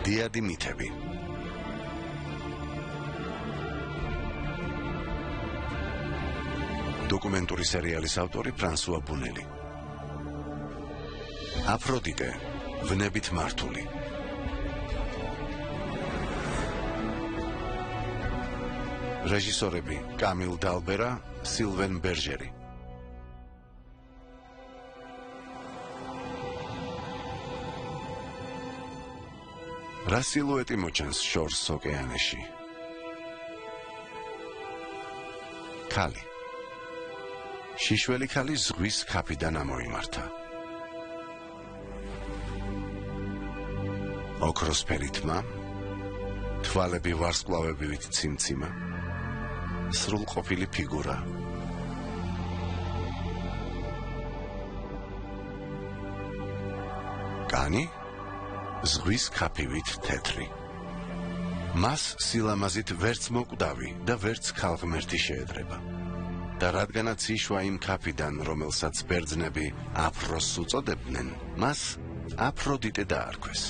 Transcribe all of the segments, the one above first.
დიადი მითები. დოკუმენტური სერიალის ავტორი ფრანსუა ბუნელი. აფროდიტე, ვნებით მართული. რეჟისორები კამილ დალბერა, სილვენ ბერჟერი. რა სილუეტი მოჩანს შორს ოკეანეში? ქალი. შიშველი ქალი ზღვის ქაფიდან ამოიმართა. ოქროსფერი თმა, თვალები ვარსკვლავებივით ციმციმა, სრულყოფილი ფიგურა. კანი ზღვის ქაფივით თეთრი. მას სილამაზით ვერც მოკვდავი და ვერც ქალღმერთი შეედრება. და რადგანაც იშვა იმ ქაფიდან, რომელსაც ბერძნები აფროს უწოდებდნენ, მას აფროდიტე დაარქვეს.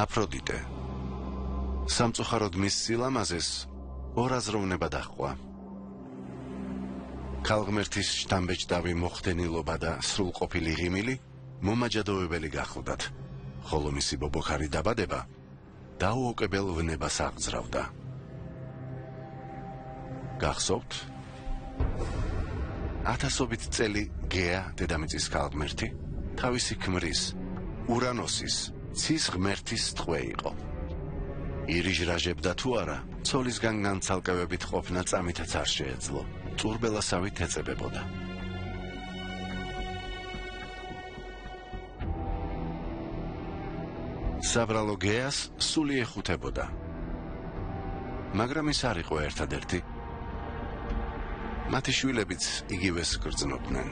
აფროდიტე სამწუხაროდ მის სილამაზეს ორაზროვნება დაჰყვა. ქალღმერთის შთამბეჭდავი მოხდენილობა და სრულყოფილი ღიმილი მომაჯადოებელი გახლდათ, ხოლო მისი ბობოქარი დაბადება დაუოკებელ ვნებას აღძრავდა. გახსოვთ? ათასობით წელი გეა, დედამიწის ქალღმერთი, თავისი ქმრის, ურანოსის, ცის ღმერთის ტყვე იყო. ირიჟრაჟებდა თუ არა, ცოლისგან განცალკევებით ყოფნა წამითაც არ შეეძლო, წურბელასავით ეწებებოდა. საბრალო გეას სული ეხუთებოდა. მაგრამ ის არ იყო ერთადერთი. მათი შვილებიც იგივეს გრძნობდნენ,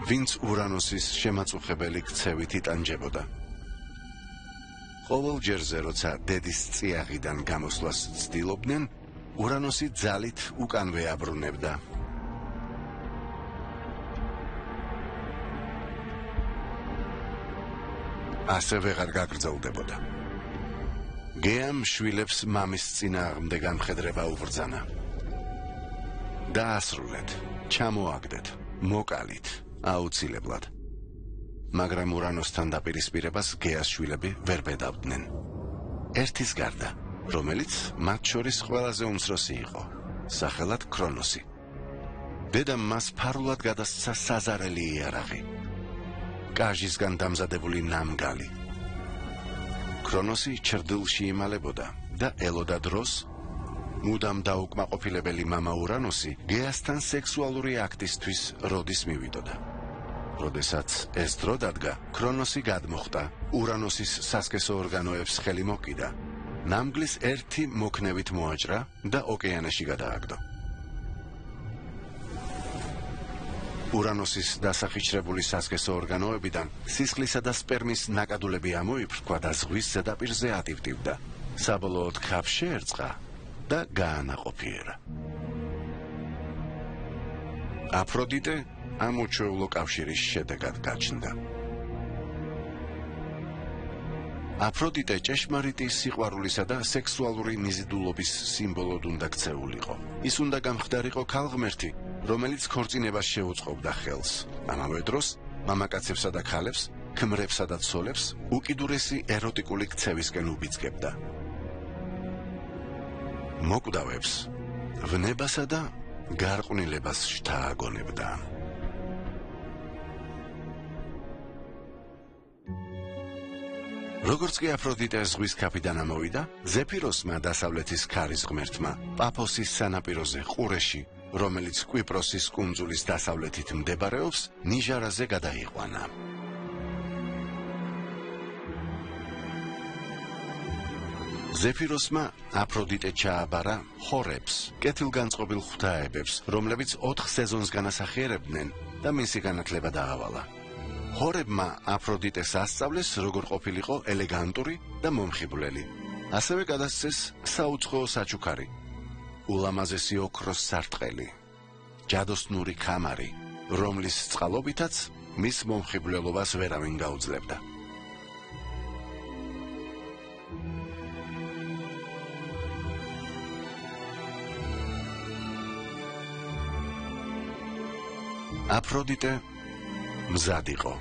ვინც ურანოსის შემაწუხებელი ქცევით იტანჯებოდა. ყოველ ჯერზე, როცა დედის წიაღიდან გამოსვლას ცდილობდნენ, ურანოსი ძალით უკანვე აბრუნებდა. ასე ვეღარ გაგრძელდებოდა. გეამ შვილებს მამის წინააღმდეგ ამხედრება უბრძანა. დაასრულეთ, ჩამოაგდეთ, მოკალით, აუცილებლად. მაგრამ ურანოსთან დაპირისპირებას გეას შვილები ვერ ბედავდნენ. ერთის გარდა, რომელიც მათ შორის ყველაზე უმცროსი იყო, სახელად ქრონოსი. დედამ მას ფარულად გადასცა საზარელი იარაღი, კაჟისგან დამზადებული ნამგალი. ქრონოსი ჩრდილში იმალებოდა და ელოდა დროს, მუდამ დაუკმაყოფილებელი მამა ურანოსი გეასთან სექსუალური აქტისთვის როდის მივიდოდა. როდესაც ეს დრო დადგა, ქრონოსი გადმოხტა, ურანოსის სასქესო ორგანოებს ხელი მოკიდა, ნამგლის ერთი მოქნევით მოაჭრა და ოკეანეში გადააგდო. ურანოსის დასახიჩრებული სასქესო ორგანოებიდან სისხლისა და სპერმის ნაკადულები ამოიფრქვა და ზღვის ზედაპირზე ატივტივდა. საბოლოოდ ქაფ შეერწყა და გაანაყოფიერა. აფროდიტე ამ უჩვეულო კავშირის შედეგად გაჩნდა. აფროდიტე ჭეშმარიტი სიყვარულისა და სექსუალური მიზიდულობის სიმბოლოდ უნდა ქცეულიყო. ის უნდა გამხდარიყო ქალღმერთი, რომელიც ქორწინებას შეუწყობდა ხელს. ამავე დროს მამაკაცებსა და ქალებს, ქმრებსა და ცოლებს უკიდურესი ეროტიკული ქცევისკენ უბიძგებდა. მოკვდავებს ვნებასა და გარყვნილებას შთააგონებდა. როგორც კი აფროდიტე ზღვის ქაფიდან ამოვიდა, ზეფიროსმა, დასავლეთის ქარის ღმერთმა, პაფოსის სანაპიროზე ყურეში, რომელიც კვიპროსის კუნძულის დასავლეთით მდებარეობს, ნიჟარაზე გადაიყვანა. ზეფიროსმა აფროდიტე ჩააბარა ჰორებს, კეთილგანწყობილ ღვთაებებს, რომლებიც 4 სეზონს განასახიერებდნენ და მისი განათლება დაავალა. ჰორებმა აფროდიტეს ასწავლეს, როგორ ყოფილიყო ელეგანტური და მომხიბვლელი. ასევე გადასცეს საუცხოო საჩუქარი, ულამაზესი ოქროს სარტყელი, ჯადოსნური ქამარი, რომლის წყალობითაც მის მომხიბვლელობას ვერავინ გაუძლებდა. აფროდიტე მზად იყო.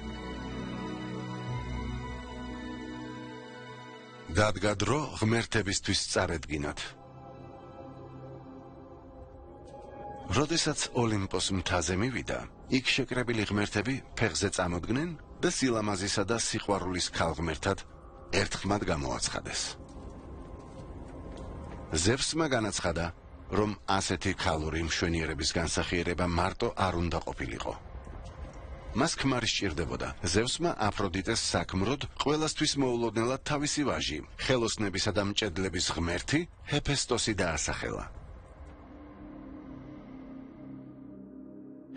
დადგა დრო ღმერთებისთვის წარედგინათ. როდესაც ოლიმპოს მთაზე მივიდა, იქ შეკრებილი ღმერთები ფეხზე წამოდგნენ და სილამაზისა და სიყვარულის ქალღმერთად ერთხმად გამოაცხადეს. ზევსმა განაცხადა, რომ ასეთი ქალური მშვენიერების განსახიერება მარტო არ უნდა ყოფილიყო. მას ქმარი სჭირდებოდა. ზევსმა აფროდიტეს საქმროდ ყველასთვის მოულოდნელად თავისი ვაჟი, ხელოსნებისა და მჭედლების ღმერთი ჰეფესტოსი დაასახელა.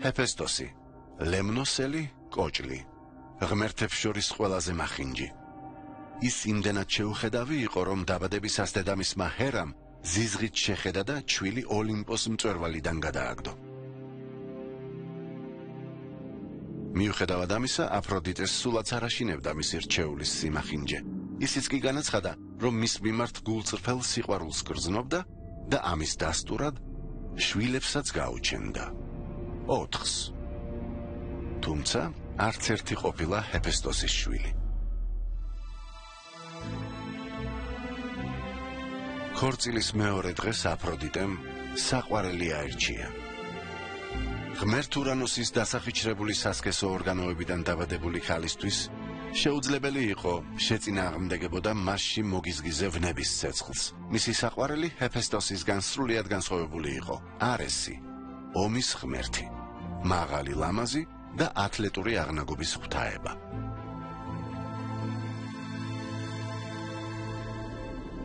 ჰეფესტოსი, ლემნოსელი კოჭლი, ღმერთებს შორის ყველაზე მახინჯი. ის იმდენად შეუხედავი იყო, რომ დაბადებისას დედამისმა ჰერამ ზიზღით შეხედა და ჩვილი ოლიმპოს მწვერვალიდან გადააგდო. მიუხედავად ამისა, აფროდიტეს სულაც არ აშინებდა მისი რჩეულის სიმახინჯე. ისიც კი განაცხადა, რომ მის მიმართ გულწრფელ სიყვარულს გრძნობდა და ამის დასტურად შვილებსაც გაუჩენდა. 4-ს. თუმცა არც ერთი ყოფილა ჰეფესტოსის შვილი. ქორწილის მეორე დღეს აფროდიტემ საყვარელი აირჩია. ღმერთ ურანოსის დასახიჩრებული სასქესო ორგანოებიდან დაბადებული ქალისთვის შეუძლებელი იყო შეწინააღმდეგებოდა მასში მოგიზგიზე ვნების ცეცხლს. მისი საყვარელი ჰეფესტოსისგან სრულიად განსხვავებული იყო. არესი, ომის ღმერთი, მაღალი ლამაზი და ათლეტური აღნაგობის ღვთაება.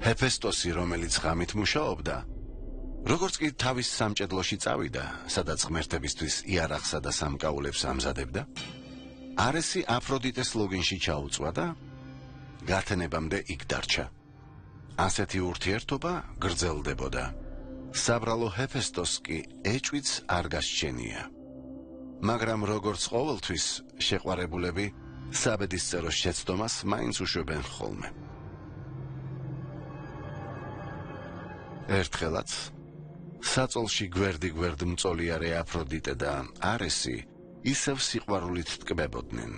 ჰეფესტოსი, რომელიც ღამით მუშაობდა, როგორც კი თავის სამჭედლოში წავიდა, სადაც ღმერთებისთვის იარაღსა და სამკაულებს ამზადებდა, არესი აფროდიტეს ლოგინში ჩაუწვა და გათენებამდე იქ დარჩა. ასეთი ურთიერთობა გრძელდებოდა. საბრალო ჰეფესტოს კი ეჭვიც არ გასჩენია. მაგრამ როგორც ყოველთვის შეყვარებულები საბედისწეროს შეცდომას მაინც უშვებენ ხოლმე. ერთხელაც საწოლში გვერდ მწოლიარე აფროდიტე და არესი ისევ სიყვარულით ტკბებოდნენ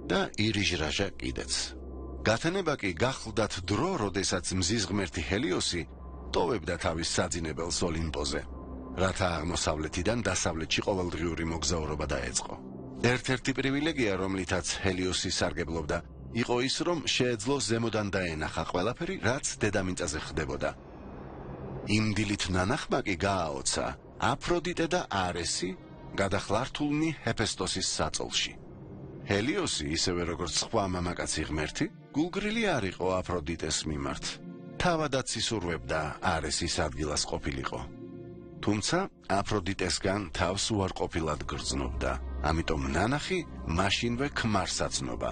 და ირიჟრაჟა კიდეც. გათენება კი გახლდათ დრო, როდესაც მზის ღმერთი ჰელიოსი ტოვებდა თავის საძინებელს ოლიმპოზე, რათა აღმოსავლეთიდან დასავლეთში ყოველდღიური მოგზაურობა დაეწყო. ერთ-ერთი პრივილეგია, რომლითაც ჰელიოსი სარგებლობდა, იყო ის, რომ შეეძლო ზემოდან დაენახა ყველაფერი, რაც დედამიწაზე ხდებოდა. იმ დილით ნანახმა კი გააოცა აფროდიტე და არესი გადახლართულნი ჰეფესტოსის საწოლში. ჰელიოსი, ისევე როგორც სხვა მამაკაცი ღმერთი, გულგრილი არ იყო აფროდიტეს მიმართ. თავადაც ისურვებდა არესის ადგილას ყოფილიყო. თუმცა აფროდიტესგან თავს უარყოფილად გრძნობდა, ამიტომ ნანახი მაშინვე ქმარს აცნობა.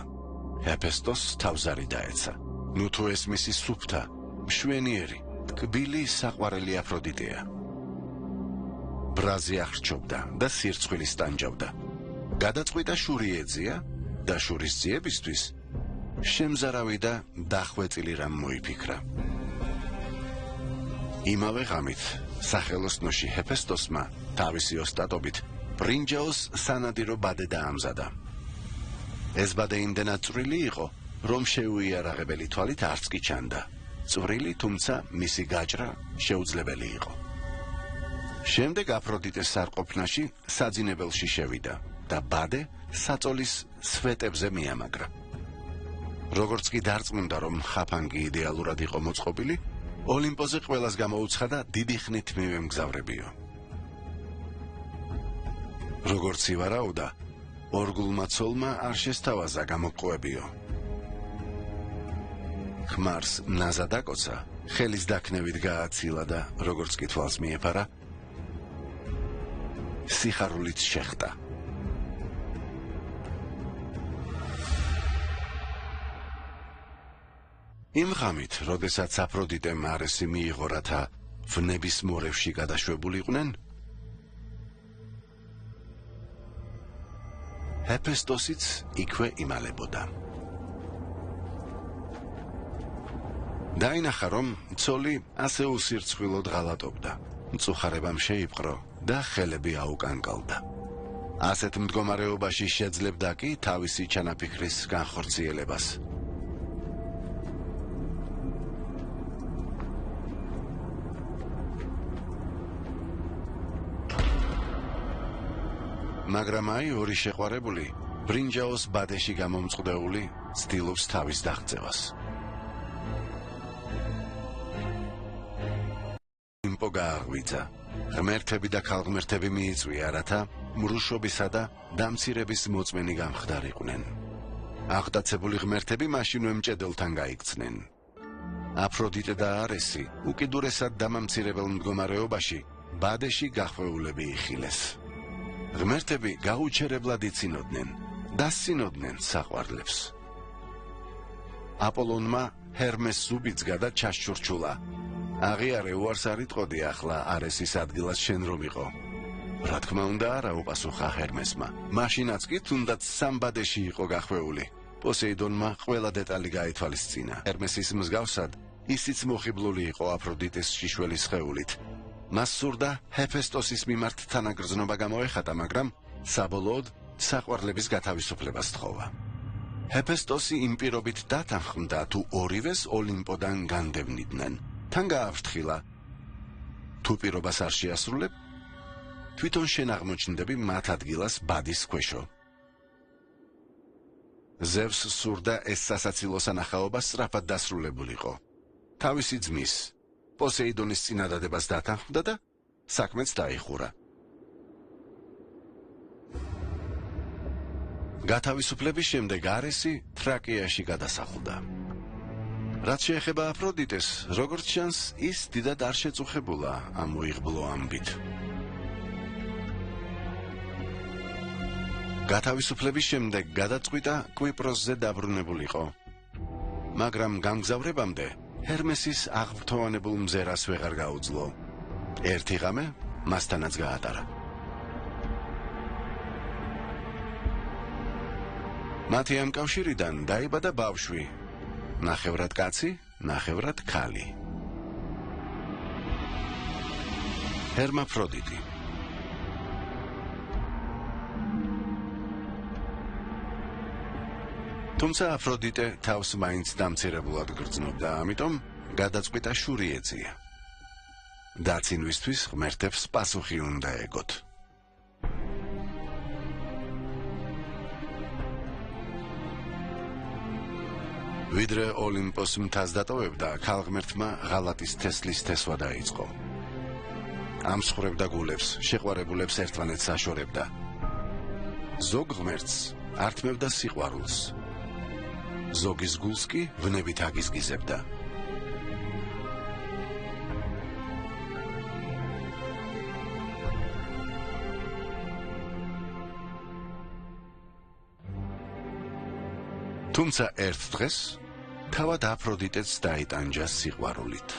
ჰეფესტოსს თავზარი დაეცა. ნუ თუ ეს მისი სუფთა, მშვენიერი, ტკბილი საყვარელი აფროდიტეა. ბრაზი ახრჩობდა და სირცხვილის ტანჯავდა. გადაწყვიტა შური ეძია და შურის ძიებისთვის შემზარავი და დახვეწილი რამ მოიფიქრა. იმავე ღამით სახელოსნოში ჰეფესტოსმა თავისი ოსტატობით ბრინჯაოს სანადირო ბადე დაამზადა. ეს ბადე იმდენად წვრილი იყო, რომ შეუიარაღებელი თვალით არც კი ჩანდა. წვრილი, თუმცა მისი გაჭრა შეუძლებელი იყო. შემდეგ აფროდიტეს სარყოფნაში საძინებელში შევიდა და ბადე საწოლის სვეტებზე მიამაგრა. როგორც კი დარწმუნდა, რომ ხაფანგი იდეალურად იყო მოწყობილი, ოლიმპოზე ყველას გამოუცხადა დიდი ხნით მივემგზავრებიო. როგორც ივარაუდა, ორგულმა ცოლმა არ შესთავაზა გამოგყვებიო. ქმარს ნაზა დაკოცა, ხელის დაქნევით გააცილა და როგორც კი თვალს მიეფარა, სიხარულით შეხტა. იმ ღამით, როდესაც აფროდიტემ არესი მიიღო, რათა ვნების მორევში გადაშვებულიყვნენ, ჰეფესტოსიც იქვე იმალებოდა. დაინახა, რომ ცოლი ასე უსირცხვილოდ ღალატობდა. მწუხარებამ შეიპყრო და ხელები აუკანკალდა. ასეთ მდგომარეობაში შეძლებდა კი თავისი ჩანაფიქრის განხორციელებას. მაგრამ აი ორი შეყვარებული ბრინჯაოს ბადეში გამომწყდეული ცდილობს თავის დაღწევას. იმპო გააღვიძა. ღმერთები და ქალღმერთები მიიწვია, რათა მრუშობისა და დამცირების მოწმენი გამხდარიყვნენ. აღტაცებული ღმერთები მაშინვე მჭედელთან გაიქცნენ. აფროდიტე და არესი უკიდურესად დამამცირებელ მდგომარეობაში ბადეში გახვეულები იხილეს. ღმერთები გაუჩერებლად იცინოდნენ, დასცინოდნენ საყვარლებს. აპოლონმა ჰერმეს ზუბიცგა და ჩაშჩურჩულა. აღიარე, უარს არ იტყოდი ახლა არესის ადგილას შენ რომ იყო. რა თქმა უნდა არა, უპასუხა ჰერმესმა. მაშინაც კი თუნდაც სამბადეში იყო გახვეული. პოსეიდონმა ყველა დეტალი გაითვალისწინა. ჰერმესის მსგავსად ისიც მოხიბლული იყო აფროდიტეს შიშველის სხეულით. მას სურდა ჰეფესტოსის მიმართ თანაგრძნობა გამოეხატა, მაგრამ საბოლოოდ საყვარლების გათავისუფლებას თხოვა. ჰეფესტოსი იმ პირობით დათანხმდა, თუ ორივეს ოლიმპოდან განდევნიდნენ. თან გააფრთხილა, თუ პირობას არ შეასრულებ, თვითონ შენ აღმოჩნდები მათ ადგილას ბადის ქვეშო. ზევს სურდა ეს სასაცილო სანახაობა სწრაფად დასრულებულიყო. თავისი ძმის, პოსეიდონის წინადადებას დათანხმდა და საქმეც დაიხურა. გათავისუფლების შემდეგ არესი თრაკიაში გადასახლდა. რაც შეეხება აფროდიტეს, როგორც ჩანს, ის დიდად არ შეწუხებულა ამ უიღბლო ამბით. გათავისუფლების შემდეგ გადაწყვიტა კვიპროსზე დაბრუნებულიყო. მაგრამ გამგზავრებამდე ჰერმესის აღფრთოვანებულ მზერას ვეღარ გაუძლო. ერთი ღამე მასთანაც გაატარა. მათი ამ კავშირიდან დაიბადა ბავშვი, ნახევრად კაცი, ნახევრად ქალი. ჰერმაფროდიტი. თუმცა აფროდიტე თავს მაინც დამცირებულად გრძნობდა, ამიტომ გადაწყვიტა შური ეწია. დაცინვისთვის ღმერთებს პასუხი უნდა ეგოთ. ვიდრე ოლიმპოს მთას დატოვებდა, ქალღმერთმა ღალატის თესლის თესვა დაიწყო. ამსხვრევდა გულებს, შეყვარებულებს ერთმანეთს აშორებდა. ზოგ ღმერთს ართმევდა სიყვარულს. ზოგის გულს კი ვნებით აგიზგიზებდა. თუმცა ერთ დღეს თავად აფროდიტეც დაიტანჯა სიყვარულით.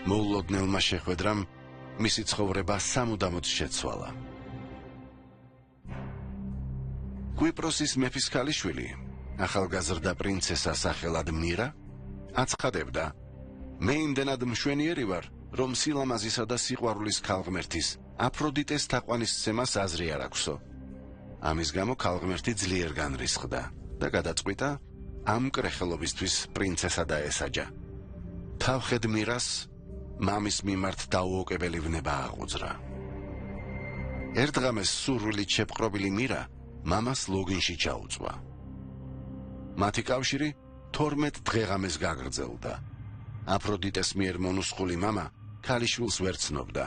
მოულოდნელმა შეხვედრამ მისი ცხოვრება სამუდამოდ შეცვალა. კვიპროსის მეფის ქალიშვილი, ახალგაზრდა პრინცესა სახელად მირა, აცხადებდა, მე იმდენად მშვენიერი ვარ, რომ სილამაზისა და სიყვარულის ქალღმერთის აფროდიტეს თაყვანისცემას აზრი არ აქვსო. ამის გამო ქალღმერთი ძლიერ განრისხდა და გადაწყვიტა ამ კრეხელობისთვის პრინცესა დაესაჯა. თავხედ მირას მამის მიმართ დაუოკებელი ვნება აღუძრა. ერთ ღამეს სურვილით შეპყრობილი მირა მამას ლოგინში ჩაუწვა. მათი კავშირი 12 დღეღამეს გაგრძელდა. აფროდიტეს მიერ მონუსხული მამა ქალიშვილს ვერ ცნობდა.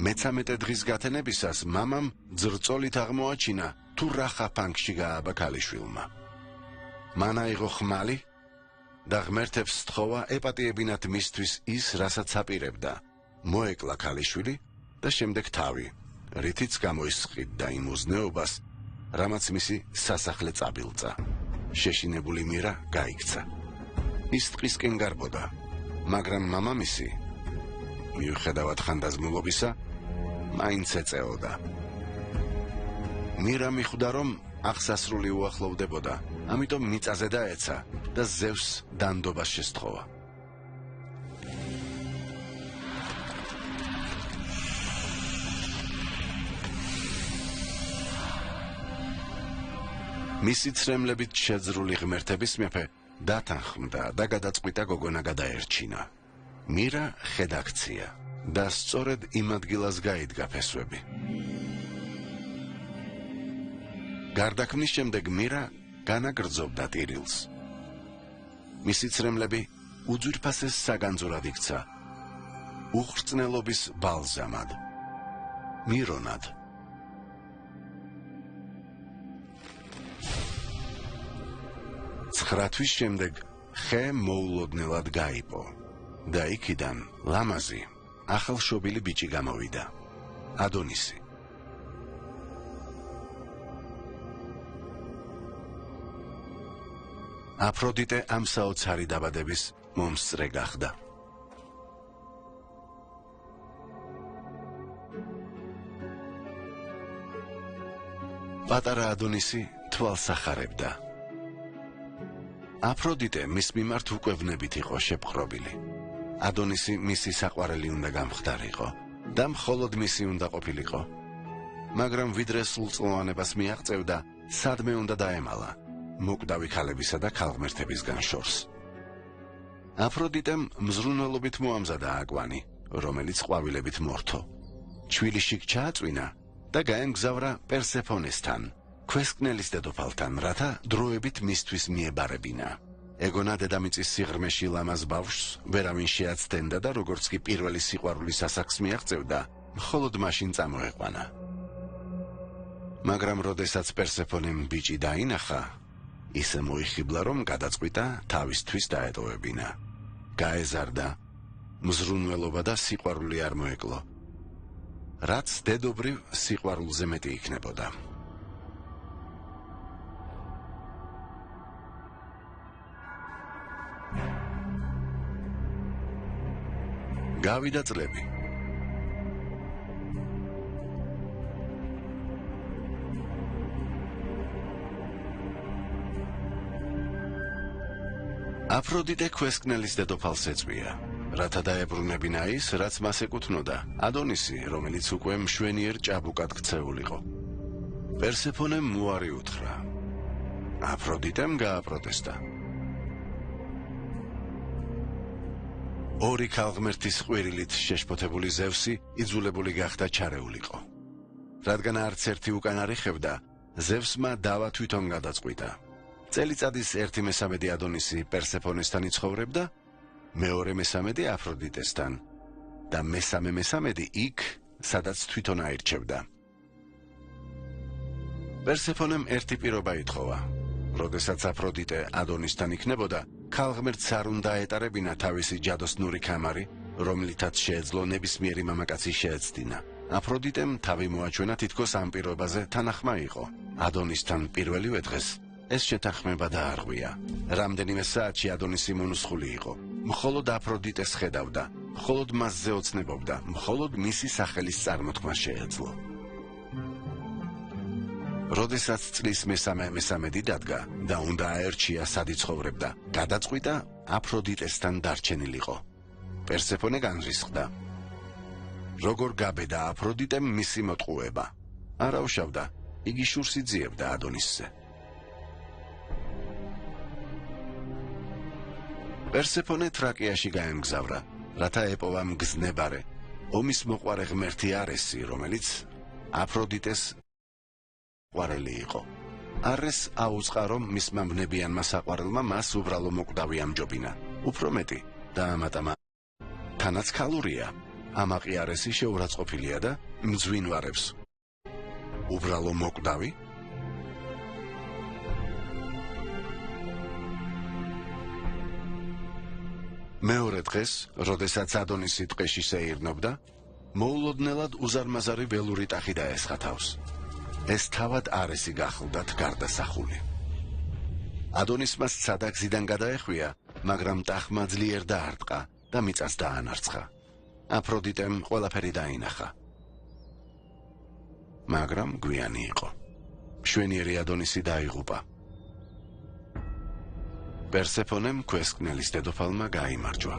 13 დღის გათენებისას მამამ ძრწოლით აღმოაჩინა, თუ რა ხაფანგში გააბა ქალიშვილმა. მან აიღო ხმალი და ღმერთებს სთხოვა ეპატიებინათ მისთვის ის, რასაც აპირებდა. მოეკლა ქალიშვილი და შემდეგ თავი, რითიც გამოისყიდდა იმ უზნეობას, რამაც მისი სასახლე წაბილწა. შეშინებული მირა გაიქცა. ის ტყისკენ გარბოდა, მაგრამ მამამისი, მიუხედავად ხანდაზმულობისა, მაინც ეწეოდა. მირა მიხვდა, რომ აღსასრული უახლოვდებოდა, ამიტომ მიწაზე დაეცა და ზევსს დანდობას შესთხოვა. მისი ცრემლებით შეძრული ღმერთების მეფე დათანხმდა და გადაწყვიტა გოგონა გადაერჩინა. მირა ხედაქცია და სწორედ იმ ადგილას გაიდგა ფესვები. გარდაქმნის შემდეგ მირა განაგრძობდა ტირილს. მისი ცრემლები უძვირფასეს საგანძურად იქცა, უხრწნელობის ბალზამად, მირონად. თვის შემდეგ ხე მოულოდნელად გაიპო და იქიდან ლამაზი, ახალშობილი ბიჭი გამოვიდა, ადონისი. აფროდიტე ამ საოცარი დაბადების მომსწრე გახდა. პატარა ადონისი თვალს ახარებდა. აფროდიტე მის მიმართ უკვე ვნებით იყო შეპყრობილი. ადონისი მისი საყვარელი უნდა გამხდარიყო და მხოლოდ მისი უნდა ყოფილიყო. მაგრამ ვიდრე სულწლოვანებას მიაღწევდა, სადმე უნდა დაემალა მოკვდავი ქალებისა და ქალღმერთებისგან შორს. აფროდიტემ მზრუნველობით მოამზადა აკვანი, რომელიც ყვავილებით მორთო. ჩვილი შიგ ჩააწვინა და გაემგზავრა პერსეფონესთან, ქვესკნელის დედოფალთან, რათა დროებით მისთვის მიებარებინა. ეგონა დედამიწის სიღრმეში ლამაზ ბავშვს ვერავინ შეაცდენდა და როგორც კი პირველი სიყვარულის ასაკს მიაღწევდა, მხოლოდ მაშინ წამოეყვანა. მაგრამ როდესაც პერსეფონემ ბიჭი დაინახა, ისე მოიხიბლა, რომ გადაწყვიტა თავისთვის დაეტოვებინა. გაეზარდა, მზრუნველობა და სიყვარული არ მოეკლო, რაც დედობრივ სიყვარულზე მეტი იქნებოდა. გავიდა წლები. აფროდიტე ქვესკნელის დედოფალს ეწვია, რათა დაებრუნებინა ის, რაც მას ეკუთვნოდა, ადონისი, რომელიც უკვე მშვენიერ ჭაბუკად ქცეულიყო. პერსეფონემ უარი უთხრა. აფროდიტემ გააპროტესტა. ორი ქალღმერთის ყვირილით შეშფოთებული ზევსი იძულებული გახდა ჩარეულიყო. რადგან არც ერთი უკან არ იხევდა, ზევსმა დავა თვითონ გადაწყვიტა. წელიწადის 1/3 ადონისი პერსეფონესთან იცხოვრებდა, მეორე 1/3 აფროდიტესთან და მესამე იქ, სადაც თვითონ აირჩევდა. პერსეფონემ ერთი პირობა ითხოვა. როდესაც აფროდიტე ადონისთან იქნებოდა, ქალღმერთს არ უნდა ეტარებინა თავისი ჯადოსნური კამარი, რომლითაც შეეძლო ნებისმიერი მამაკაცი შეეცდინა. აფროდიტემ თავი მოაჩვენა თითქოს ამ პირობაზე თანახმა იყო. ადონისთან პირველივე დღეს ეს შეთანხმება დაარღვია. რამდენიმე საათში ადონისი მონუსხული იყო. მხოლოდ აფროდიტეს ხედავდა, მხოლოდ მასზე ოცნებობდა, მხოლოდ მისი სახელის წარმოთქმა შეეძლო. როდესაც წლის მესამედი დადგა და უნდა აერჩია სად იცხოვრებდა, გადაწყვიტა აფროდიტესთან დარჩენილიყო. პერსეფონე განრისხდა. როგორ გაბედა აფროდიტემ მისი მოტყუება. არაუშავდა, იგი შურს იძიებდა ადონისზე. პერსეფონე თრაკიაში გაემგზავრა, რათა ეპოვა მგზნებარე, ომის მოყვარე ღმერთი არესი, რომელიც აფროდიტეს ყვარელი იყო. არეს აუწყა, რომ მისმა ვნებიანმა საყვარელმა მას უბრალო მოკვდავი ამჯობინა. უფრო მეტი და ამატამა თანაც ქალურია. ამაყი არესი შეურაცხყოფილია და მძვინვარებს. უბრალო მოკვდავი? მეორე დღეს, როდესაც ადონისი ტყეში შეირნობდა, მოულოდნელად უზარმაზარი ველური ტახი დაესხა თავს. ეს თავად არესი გახლდათ გარდასახული. ადონისმა სცადა გზიდან გადაეხვია, მაგრამ ტახმა ძლიერ დაარტყა და მიწას დაანარცხა. აფროდიტემ ყველაფერი დაინახა. მაგრამ გვიანი იყო. მშვენიერი ადონისი დაიღუპა. პერსეფონემ ქვესკნელის დედოფალმა გაიმარჯვა.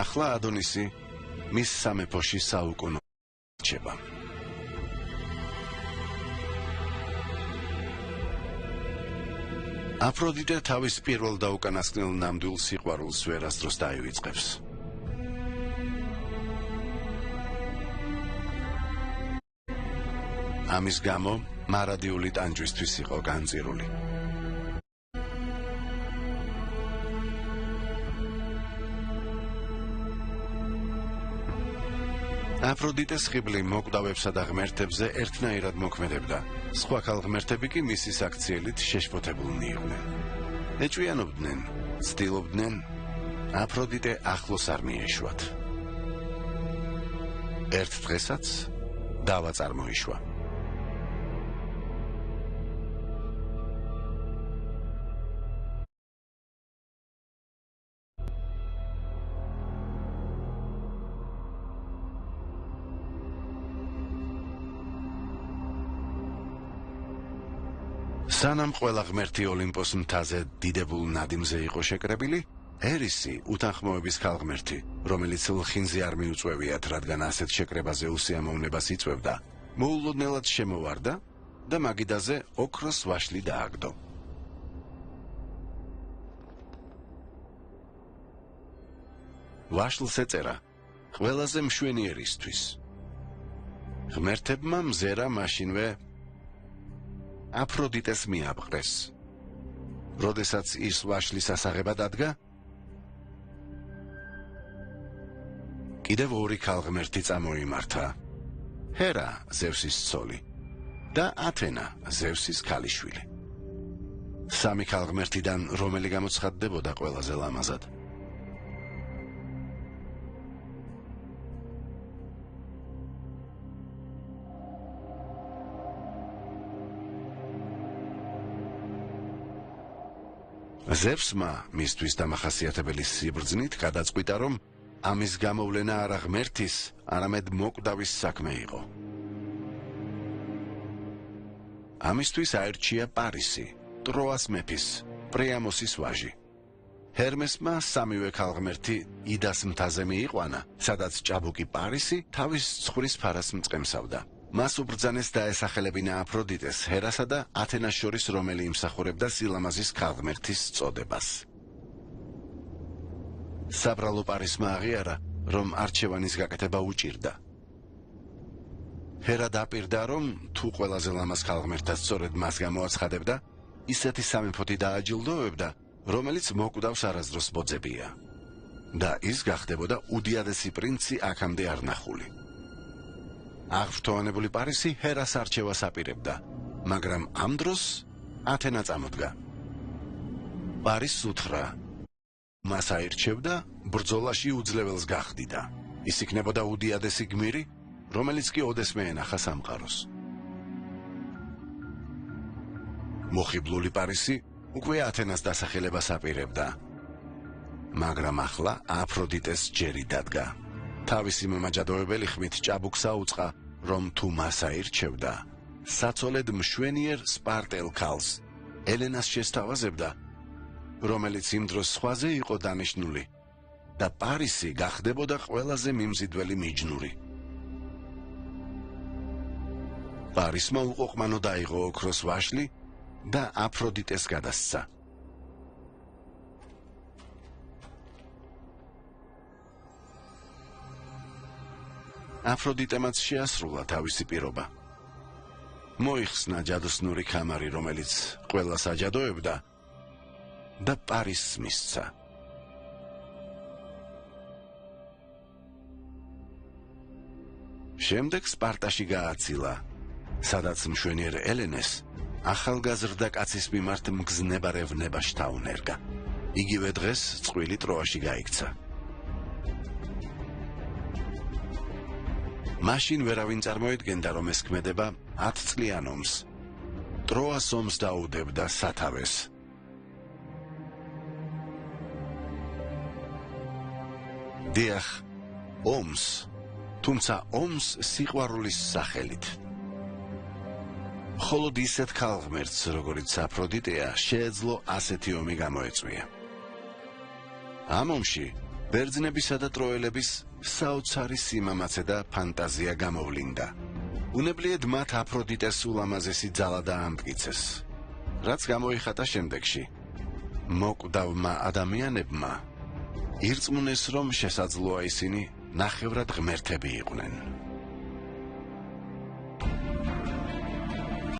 ახლა ადონისი მის სამეფოში საუკუნო რჩება. აფროდიტე თავის პირველ და უკანასკნელ ნამდვილ სიყვარულს ვერასდროს დაივიწყებს. ამის გამო მარადიული ტანჯვისთვის იყო განწირული. აფროდიტეს ხიბლი მოკვდავებსა და ღმერთებზე ერთნაირად მოქმედებდა. სხვა ქალღმერთები კი მისი საქციელით შეშფოთებულნი იყვნენ. ეჭვიანობდნენ, ცდილობდნენ აფროდიტე ახლოს არ მიეშვათ. ერთ დღესაც დავა წარმოიშვა. სანამ ყველა ღმერთი ოლიმპოს მთაზე დიდებულ ნადიმზე იყო შეკრებილი, ერისი, უთანხმოების ქალღმერთი, რომელიც ლხინზე არ მიუწვევიათ, რადგან ასეთ შეკრებაზე უსიამოვნებას იწვევდა, მოულოდნელად შემოვარდა და მაგიდაზე ოქროს ვაშლი დააგდო. ვაშლს ეწერა ყველაზე მშვენიერისთვის. ღმერთებმა მზერა მაშინვე აფროდიტეს მიაბყრეს. როდესაც ის ვაშლის ასაღება დადგა, კიდევ ორი ქალღმერთი წამოიმართა. ჰერა, ზევსის ცოლი და ათენა, ზევსის ქალიშვილი. სამი ქალღმერთიდან რომელი გამოცხადდებოდა ყველაზე ლამაზად? ზევსმა მისთვის დამახასიათებელი სიბრძნით გადაწყვიტა, რომ ამის გამოვლენა არა ღმერთის, არამედ მოკვდავის საქმე იყო. ამისთვის აერჩია პარისი, ტროას მეფის, პრიამოსის ვაჟი. ჰერმესმა სამივე ქალღმერთი იდას მთაზე მიიყვანა, სადაც ჭაბუკი პარისი თავის ცხვრის ფარას მწყემსავდა. მას უბრძანეს დაესახელებინა აფროდიტეს, ჰერასა და ათენას შორის, რომელი იმსახურებდა სილამაზის ქალღმერთის წოდებას. საბრალო პარისმა აღიარა, რომ არჩევანის გაკეთება უჭირდა. ჰერა დაპირდა, რომ თუ ყველაზე ლამაზ ქალღმერთად სწორედ მას გამოაცხადებდა, ისეთი სამეფოთი დააჯილდოვებდა, რომელიც მოკვდავს არასდროს ბოძებია. და ის გახდებოდა უდიადესი პრინცი აქამდე არ ნახული. აღფრთოვანებული პარისი ჰერას არჩევას აპირებდა, მაგრამ ამ დროს ათენა წამოდგა. პარისს უთხრა, მას აირჩევდა, ბრძოლაში უძლებელს გახდიდა. ის იქნებოდა უდიადესი გმირი, რომელიც კი ოდესმე ენახა სამყაროს. მოხიბლული პარისი უკვე ათენას დასახელებას აპირებდა. მაგრამ ახლა აფროდიტეს ჯერი დადგა. თავისი მომაჯადოებელი ხმით ჭაბუკს აუწყა, რომ თუ მას აირჩევდა, საცოლედ მშვენიერ სპარტელ ქალს, ელენას შესთავაზებდა, რომელიც იმ დროს სხვაზე იყო დანიშნული და პარისი გახდებოდა ყველაზე მიმზიდველი მიჯნური. პარისმა უყოყმანო დაიღო ოქროს ვაშლი და აფროდიტეს გადასცა. აფროდიტემაც შეასრულა თავისი პირობა. მოიხსნა ჯადოსნური ქამარი, რომელიც ყველას აჯადოებდა და პარისს მისცა. შემდეგ სპარტაში გააცილა, სადაც მშვენიერ ელენეს ახალგაზრდა კაცის მიმართ მგზნებარე ვნება შთაუნერგა. იგივე დღეს წყვილი ტროაში გაიქცა. მაშინ ვერავინ წარმოედგენდა, რომ ეს ქმედება 10 წლიან ომს. ტროას ომს დაუდებდა სათავეს. დიახ, ომს, თუმცა ომს სიყვარულის სახელით. მხოლოდ ისეთ ქალღმერთს, როგორიც აფროდიტეა, შეეძლო ასეთი ომი გამოეწვია. ამ ომში ბერძნებისა და ტროელების საოცარი სიმამაცე და ფანტაზია გამოვლინდა. უნებლიეთ მათ აფროდიტეს ულამაზესი ძალა დაამტკიცეს, რაც გამოიხატა შემდეგში. მოკვდავმა ადამიანებმა ირწმუნეს, რომ შესაძლოა ისინი ნახევრად ღმერთები იყვნენ.